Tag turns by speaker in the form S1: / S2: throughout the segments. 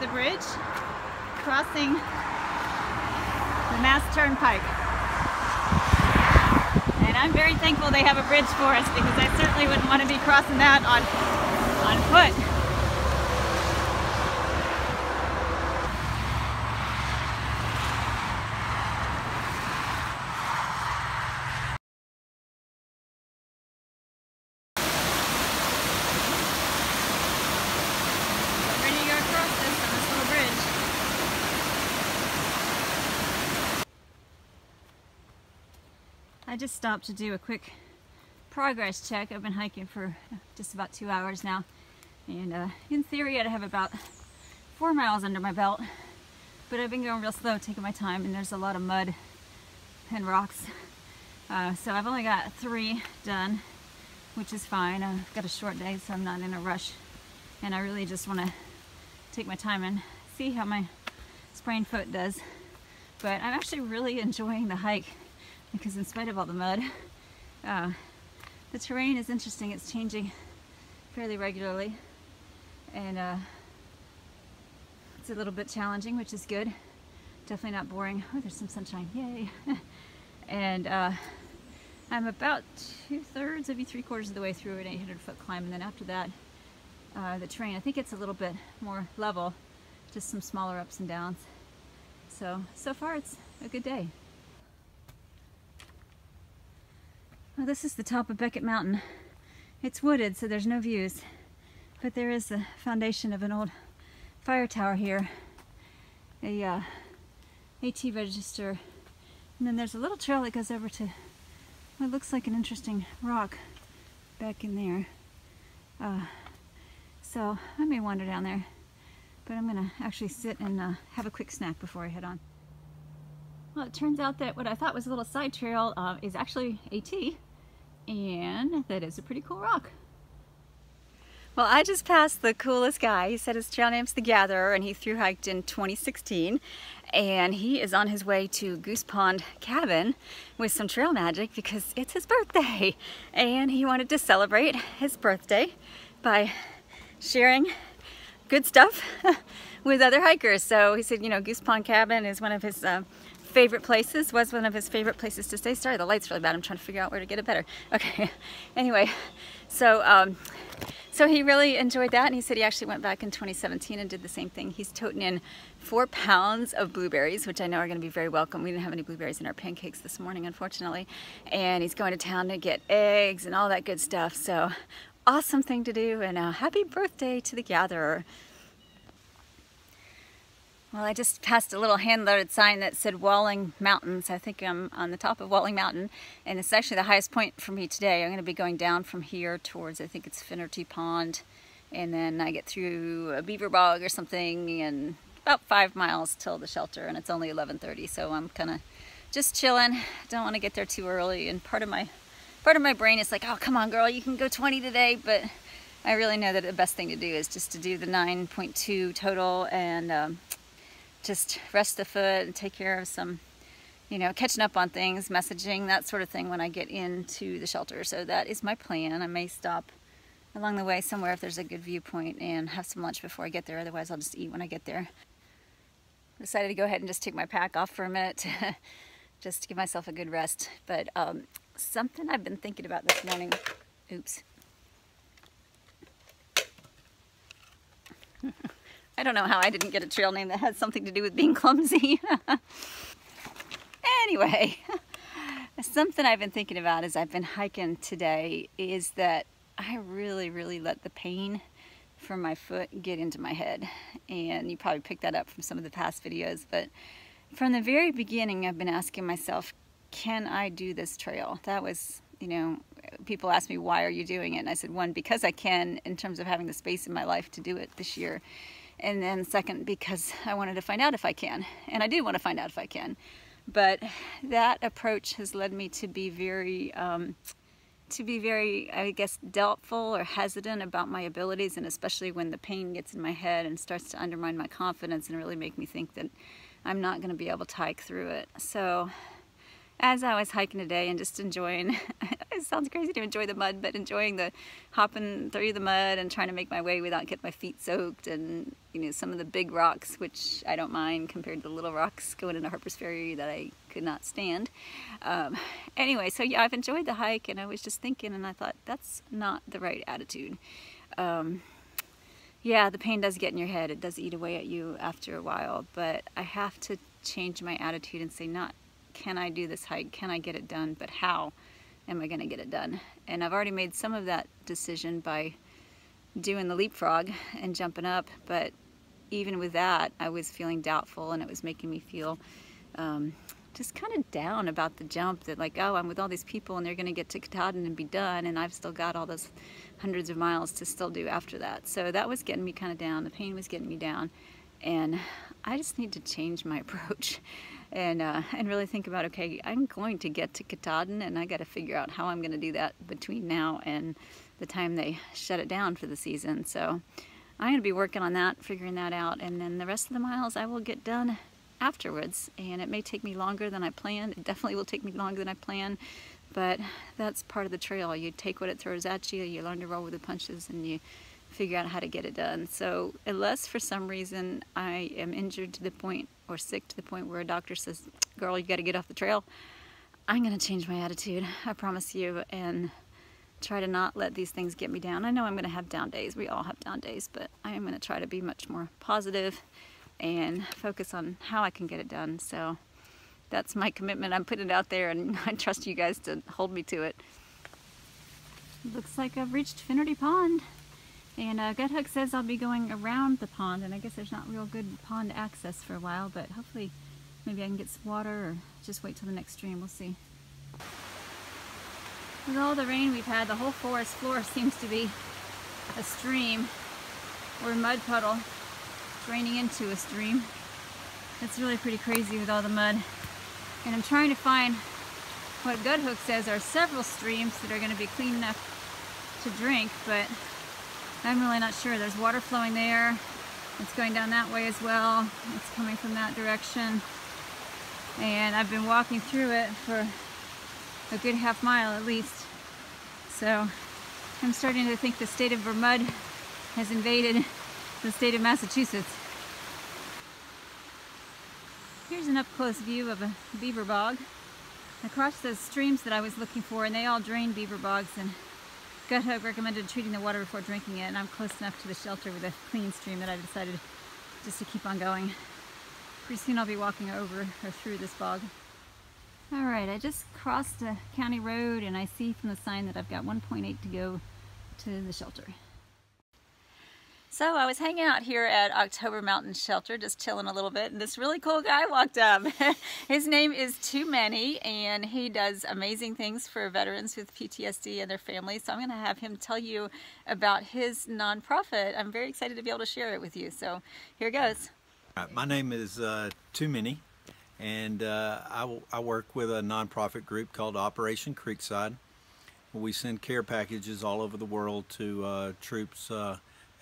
S1: the bridge, crossing the Mass Turnpike. And I'm very thankful they have a bridge for us, because I certainly wouldn't want to be crossing that on foot. I just stopped to do a quick progress check. I've been hiking for just about 2 hours now, and in theory I'd have about 4 miles under my belt, but I've been going real slow, taking my time, and there's a lot of mud and rocks, so I've only got 3 done, which is fine. I've got a short day, so I'm not in a rush, and I really just want to take my time and see how my sprained foot does. But I'm actually really enjoying the hike, because in spite of all the mud, the terrain is interesting. It's changing fairly regularly, and it's a little bit challenging, which is good. Definitely not boring. Oh, there's some sunshine, yay! And I'm about 2/3, maybe 3/4 of the way through an 800-foot climb, and then after that, the terrain, I think it's a little bit more level, just some smaller ups and downs. So far it's a good day. Well, this is the top of Beckett Mountain. It's wooded, so there's no views, but there is the foundation of an old fire tower here, a AT register, and then there's a little trail that goes over to what looks like an interesting rock back in there. So I may wander down there, but I'm gonna actually sit and have a quick snack before I head on. Well, it turns out that what I thought was a little side trail is actually AT, and that is a pretty cool rock. Well, I just passed the coolest guy. He said his trail name's The Gatherer, and he thru-hiked in 2016, and he is on his way to Goose Pond Cabin with some trail magic because it's his birthday, and he wanted to celebrate his birthday by sharing good stuff with other hikers. So he said, you know, Goose Pond Cabin is one of his favorite places, was one of his favorite places to stay. Sorry, the light's really bad. I'm trying to figure out where to get it better. Okay, anyway, so he really enjoyed that, and he said he actually went back in 2017 and did the same thing. He's toting in 4 pounds of blueberries, which I know are going to be very welcome. We didn't have any blueberries in our pancakes this morning, unfortunately, and he's going to town to get eggs and all that good stuff. So awesome thing to do, and happy birthday to The Gatherer. Well, I just passed a little hand-loaded sign that said Walling Mountains. I think I'm on the top of Walling Mountain, and it's actually the highest point for me today. I'm going to be going down from here towards, I think it's Finnerty Pond, and then I get through a beaver bog or something, and about 5 miles till the shelter, and it's only 11:30, so I'm kind of just chilling. Don't want to get there too early, and part of my brain is like, oh, come on, girl, you can go 20 today, but I really know that the best thing to do is just to do the 9.2 total, and just rest the foot and take care of some, you know, catching up on things, messaging, that sort of thing when I get into the shelter. So that is my plan. I may stop along the way somewhere if there's a good viewpoint and have some lunch before I get there. Otherwise, I'll just eat when I get there. Decided to go ahead and just take my pack off for a minute just to give myself a good rest. But something I've been thinking about this morning, oops. I don't know how I didn't get a trail name that has something to do with being clumsy. Anyway, something I've been thinking about as I've been hiking today is that I really let the pain from my foot get into my head. And you probably picked that up from some of the past videos, but from the very beginning I've been asking myself, can I do this trail? That was, you know, people ask me, why are you doing it? And I said, one, because I can, in terms of having the space in my life to do it this year. And then second, because I wanted to find out if I can. And I do want to find out if I can. But that approach has led me to be very, I guess, doubtful or hesitant about my abilities, and especially when the pain gets in my head and starts to undermine my confidence and really make me think that I'm not going to be able to hike through it. So as I was hiking today and just enjoying, it sounds crazy to enjoy the mud, but enjoying the hopping through the mud and trying to make my way without getting my feet soaked, and you know, some of the big rocks, which I don't mind compared to the little rocks going into Harper's Ferry that I could not stand. Anyway, so yeah, I've enjoyed the hike, and I was just thinking, and I thought that's not the right attitude. Yeah, the pain does get in your head. It does eat away at you after a while, but I have to change my attitude and say, not can I do this hike, can I get it done, but how am I going to get it done? And I've already made some of that decision by doing the leapfrog and jumping up, but even with that, I was feeling doubtful, and it was making me feel just kind of down about the jump, that like, oh, I'm with all these people and they're going to get to Katahdin and be done, and I've still got all those hundreds of miles to still do after that. So that was getting me kind of down. The pain was getting me down, and I just need to change my approach and really think about, okay, I'm going to get to Katahdin, and I got to figure out how I'm going to do that between now and the time they shut it down for the season. So I'm going to be working on that, figuring that out, and then the rest of the miles I will get done afterwards. And it may take me longer than I planned. It definitely will take me longer than I planned, but that's part of the trail. You take what it throws at you, you learn to roll with the punches, and you figure out how to get it done. So unless for some reason I am injured to the point, or sick to the point where a doctor says, girl, you got to get off the trail, I'm going to change my attitude, I promise you, and try to not let these things get me down. I know I'm going to have down days. We all have down days, but I am going to try to be much more positive and focus on how I can get it done. So that's my commitment. I'm putting it out there, and I trust you guys to hold me to it. Looks like I've reached Finnerty Pond, and Gut-Hook says I'll be going around the pond, and I guess there's not real good pond access for a while, but hopefully maybe I can get some water, or just wait till the next stream. We'll see. With all the rain we've had, the whole forest floor seems to be a stream or a mud puddle draining into a stream. It's really pretty crazy with all the mud. And I'm trying to find what Gut-Hook says are several streams that are going to be clean enough to drink, but I'm really not sure. There's water flowing there. It's going down that way as well. It's coming from that direction. And I've been walking through it for a good half mile at least. So I'm starting to think the state of Vermud has invaded the state of Massachusetts. Here's an up-close view of a beaver bog. I crossed those streams that I was looking for, and they all drain beaver bogs, and Gut-Hook recommended treating the water before drinking it, and I'm close enough to the shelter with a clean stream that I decided just to keep on going. Pretty soon I'll be walking over or through this bog. Alright, I just crossed a county road, and I see from the sign that I've got 1.8 to go to the shelter. So I was hanging out here at October Mountain Shelter, just chilling a little bit, and this really cool guy walked up. His name is Too Many, and he does amazing things for veterans with PTSD and their families. So I'm going to have him tell you about his nonprofit. I'm very excited to be able to share it with you. So here goes.
S2: My name is Too Many, and I work with a nonprofit group called Operation Creekside. We send care packages all over the world to troops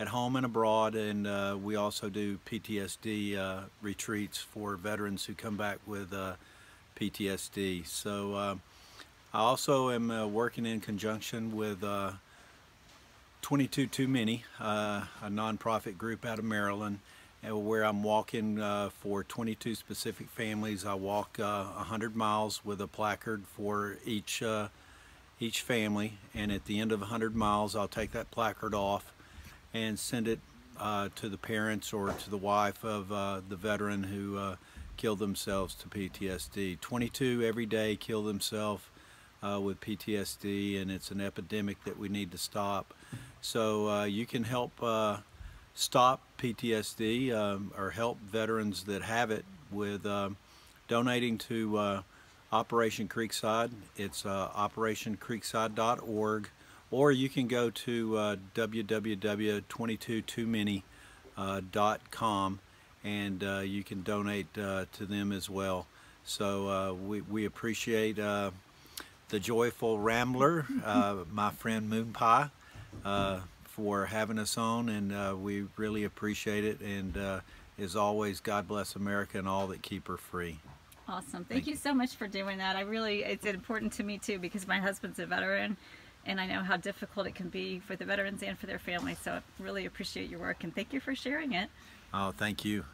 S2: at home and abroad, and we also do PTSD retreats for veterans who come back with PTSD. So I also am working in conjunction with 22 Too Many, a nonprofit group out of Maryland, where I'm walking for 22 specific families. I walk 100 miles with a placard for each family, and at the end of 100 miles I'll take that placard off and send it to the parents or to the wife of the veteran who killed themselves to PTSD. 22 every day kill themselves with PTSD, and it's an epidemic that we need to stop. So you can help stop PTSD or help veterans that have it with donating to Operation Creekside. It's operationcreekside.org. Or you can go to www.22toomany.com, and you can donate to them as well. So we appreciate the joyful Rambler, my friend Moon Pie, for having us on, and we really appreciate it. And as always, God bless America and all that keep her free.
S1: Awesome. Thank you so much for doing that. It's important to me too, because my husband's a veteran and I know how difficult it can be for the veterans and for their families. So I really appreciate your work and thank you for sharing it.
S2: Oh, thank you.